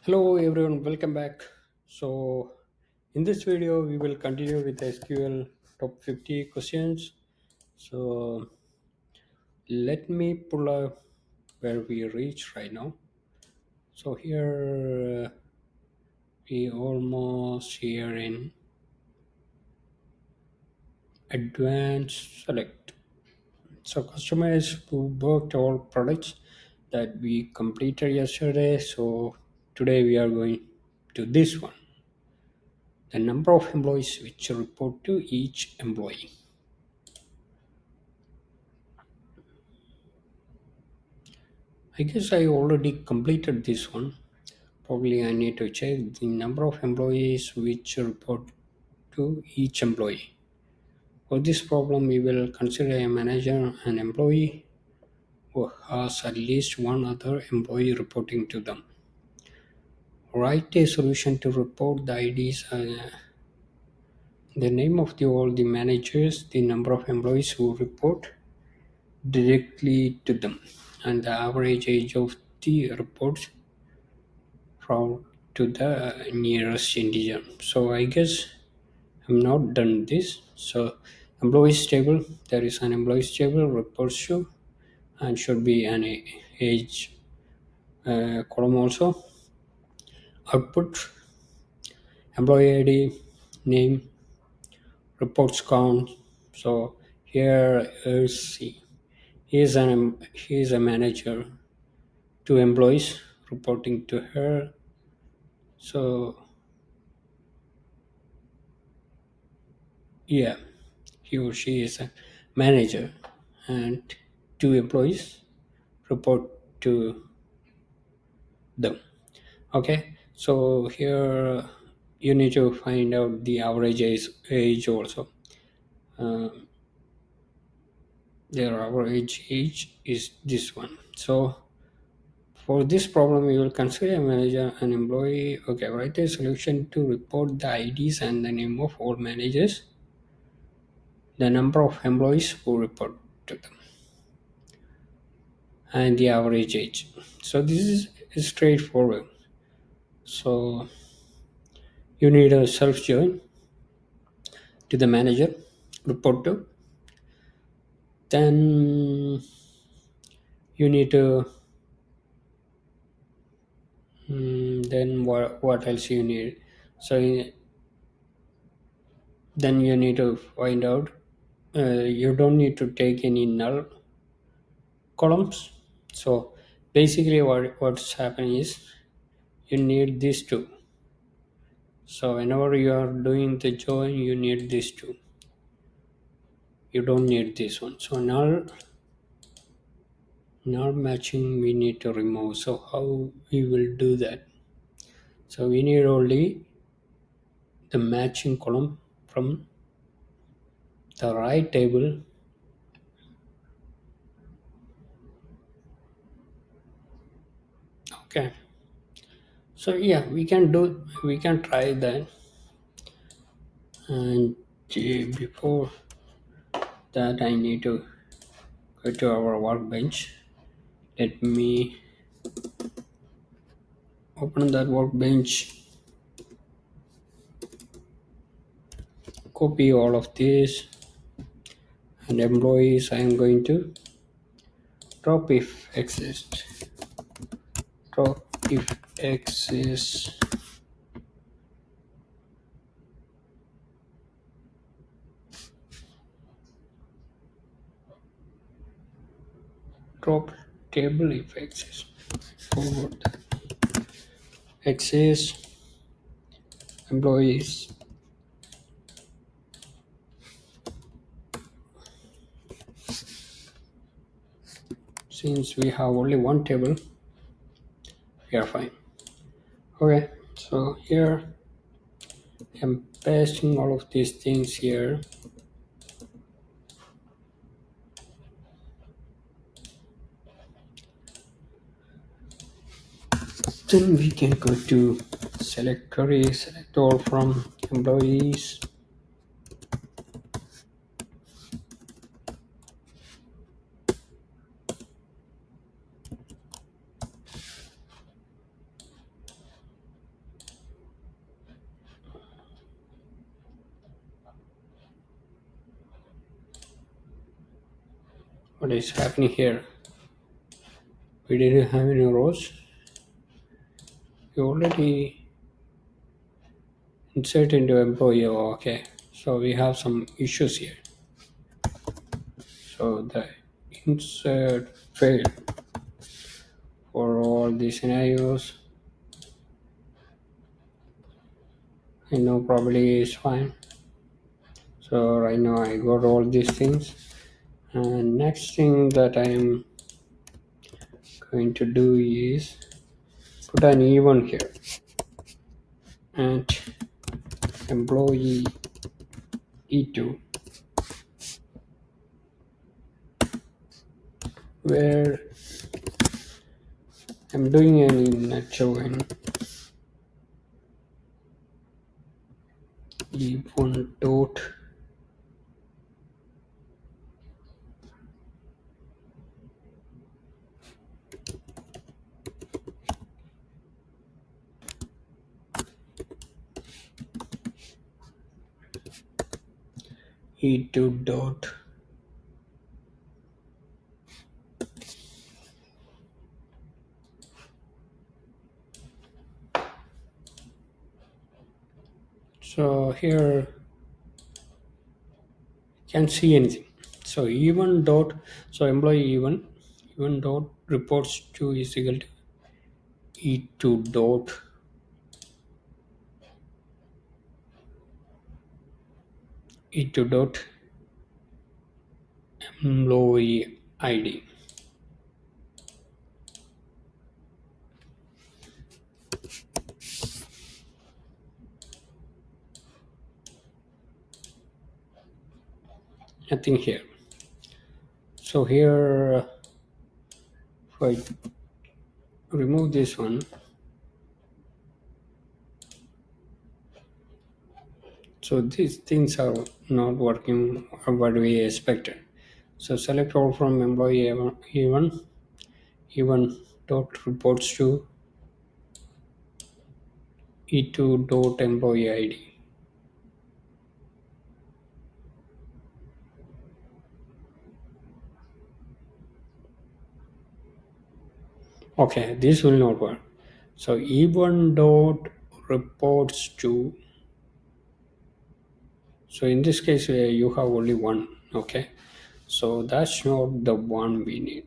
Hello everyone, welcome back. So, in this video, we will continue with SQL top 50 questions. So, let me pull up where we reach right now. So, here we almost here in advanced select. So, customers who worked all products that we completed yesterday. So, today we are going to this one, the number of employees which report to each employee. I guess I already completed this one. Probably I need to check the number of employees which report to each employee. For this problem, we will consider a manager an employee who has at least one other employee reporting to them. Write a solution to report the IDs, the name of all the managers, the number of employees who report directly to them, and the average age of the reports from to the nearest integer. So I guess I'm not done this. So employees table, there is an employees table reports to and should be an age column also. Output employee ID, name, reports count. So here is C. He is a manager. Two employees reporting to her. So yeah, he or she is a manager, and two employees report to them. Okay, so here you need to find out the average age also. Um, their average age is this one. So for this problem, we will consider a manager and employee. Okay, write a solution to report the IDs and the name of all managers, the number of employees who report to them, and the average age. So this is straightforward. So you need a self join to the manager, report to. Then you need to. Then what else you need? So then you need to find out. You don't need to take any null columns. So basically, what's happening is you need these two. So whenever you are doing the join, you need these two. You don't need this one. So null matching we need to remove. So how we will do that? So we need only the matching column from the right table. Okay. So yeah, we can try that. And before that, I need to go to our workbench. Let me open that workbench, copy all of this, and employees I am going to drop if exist. Drop if exist. Drop table if exist. Forward that. Exist employees. Since we have only one table, we are fine. Okay, so here I'm pasting all of these things here. Then we can go to select query, select all from employees. What is happening here? We didn't have any rows. We already insert into employee. Oh, okay. So we have some issues here. So the insert failed for all these scenarios. I know probably is fine. So right now I got all these things. And next thing that I am going to do is put an event here and employee E2 where I'm doing an join E1 dot E2 dot so here can't see anything. So even dot so employee even dot reports to is equal to E2 dot E2 dot employee ID. Nothing here. So here if I remove this one, so these things are not working what we expected. So select all from employee even dot reports to E2 dot employee ID. Okay, this will not work. So E1 dot reports to. So in this case, you have only one. Okay, so that's not the one we need.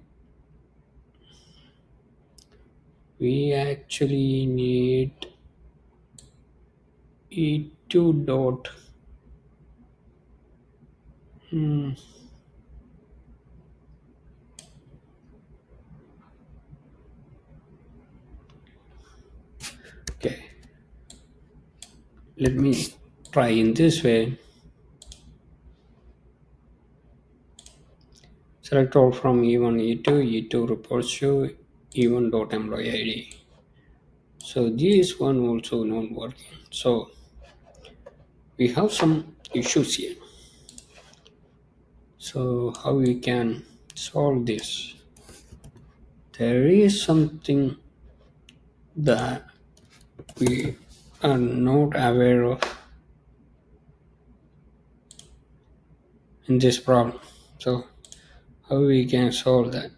We actually need E2 dot. Hmm, okay, let me try in this way. Select all from E1 E2 E2 reports to E1 dot employee ID. So this one also not working. So we have some issues here. So how we can solve this? There is something that we are not aware of in this problem. So how we can solve that?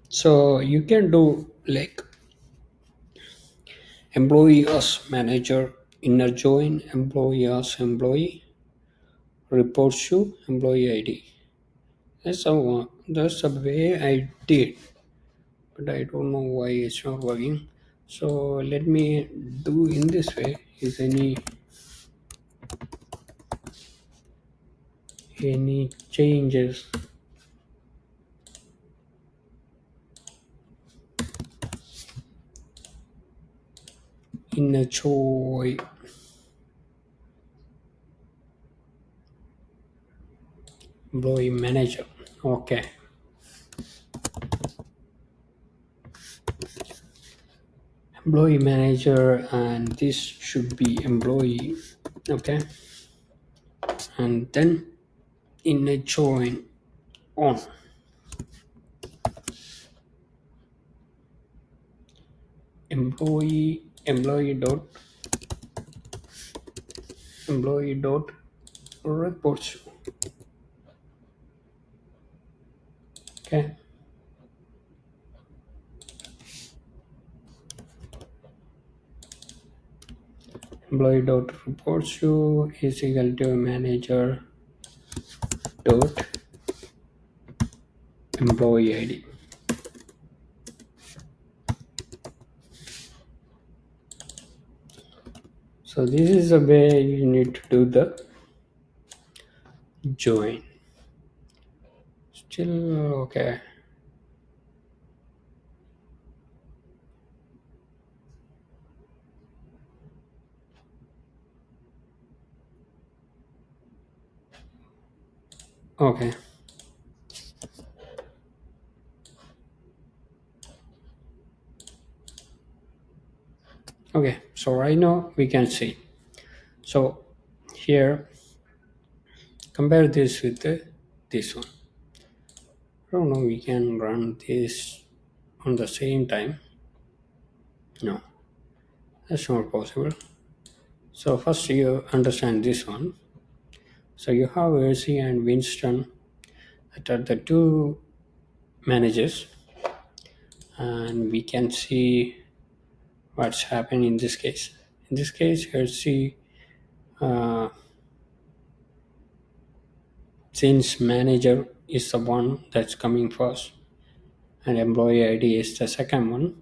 So you can do like employee as manager, inner join, employee as employee, reports to employee ID. That's a way I did, but I don't know why it's not working. So let me do in this way. Is any changes in a joy employee manager? Okay, employee manager, and this should be employee. Okay, and then in a join on. employee dot reports. Okay, employee dot reports to is equal to manager dot employee ID. So this is the way you need to do the join. Still okay. Okay. Okay. So right now we can see. So here compare this with this one. I don't know. We can run this on the same time. No, that's not possible. So first you understand this one. So you have Ersi and Winston that are the two managers, and we can see what's happening in this case. In this case, Ersi, uh, since manager is the one that's coming first, and employee ID is the second one,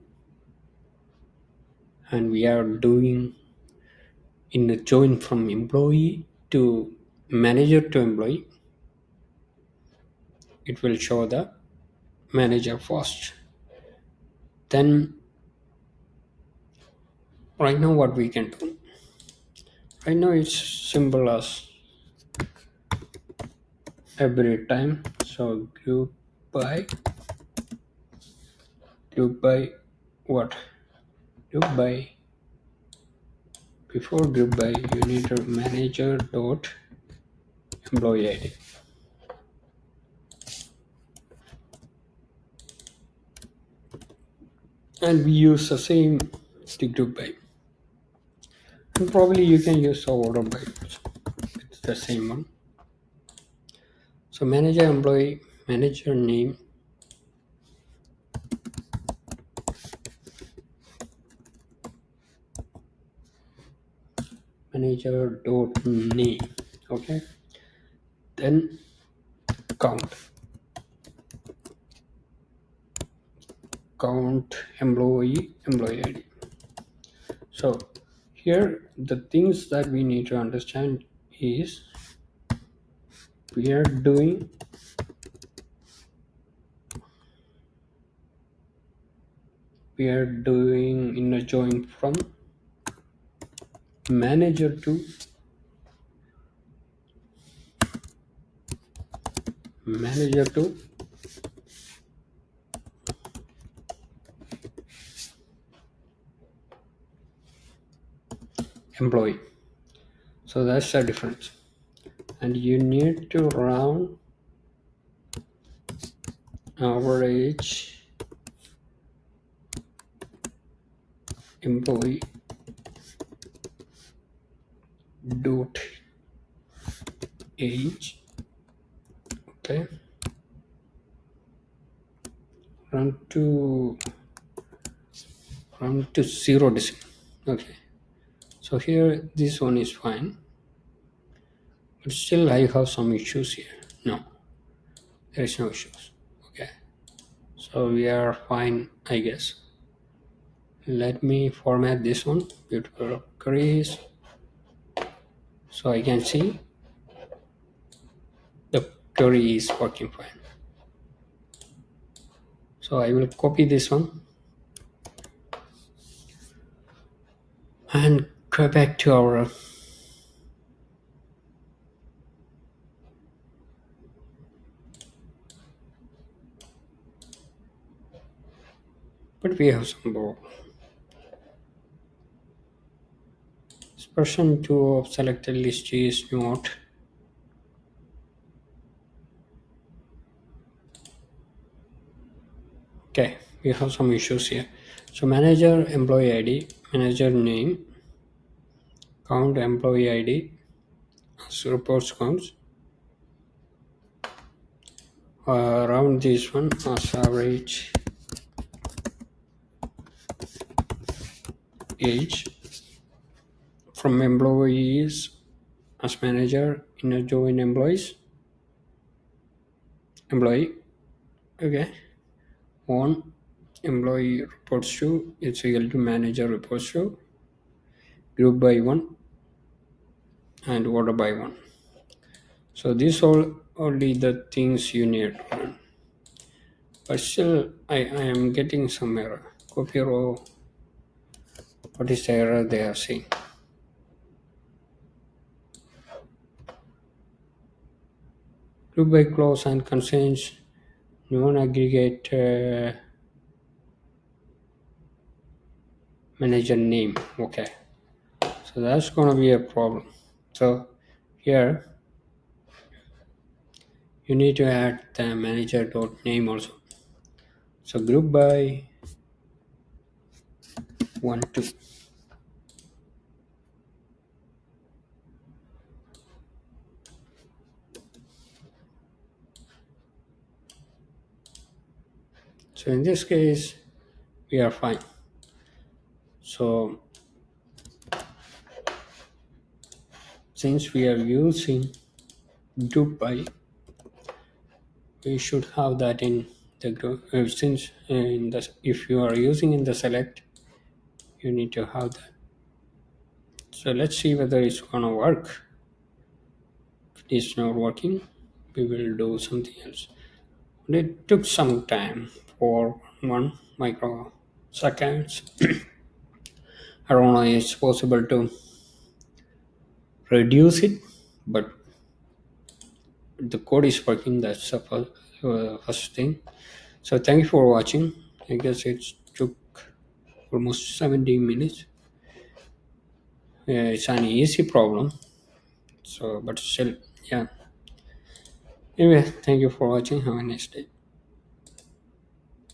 and we are doing in the join from employee to manager to employee, it will show the manager first. Then right now what we can do, right now it's simple as every time. So group by what, group by, before group by you need to manager dot employee ID, and we use the same to group by, and probably you can use the order by also. It's the same one. So manager employee, manager name, manager dot name. Okay, then count employee ID. So here the things that we need to understand is we are doing in a join from manager to manager to employee. So that's the difference, and you need to round average employee dot age. Okay, run to 0 decimal. Okay, so here this one is fine, but still I have some issues here. No, there is no issues. Okay, so we are fine, I guess. Let me format this one, beautiful queries, so I can see the query is working fine. So I will copy this one and go back to our but we have some more. Version 2 of selected list is not. Okay, we have some issues here. So manager employee id, manager name, count employee id as reports counts, around this one as average age from employees as manager inner join employee. Okay, one employee reports to, it's equal to manager reports to, group by one and order by one. So these all only the things you need. But still I am getting some error. Copy row, what is the error they are saying? Group by clause and constraints non-aggregate manager name. Okay, so that's gonna be a problem. So here you need to add the manager dot name also. So group by 1 2. So in this case we are fine. So since we are using group by, we should have that in the group. Since in the, if you are using in the select, you need to have that. So let's see whether it's gonna work. If it is not working, we will do something else. It took some time for 1 microseconds. I don't know if it's possible to reduce it, but the code is working. That's the first thing. So thank you for watching. I guess it took almost 70 minutes. It's an easy problem. So, but still, yeah. Anyway, thank you for watching. Have a nice day.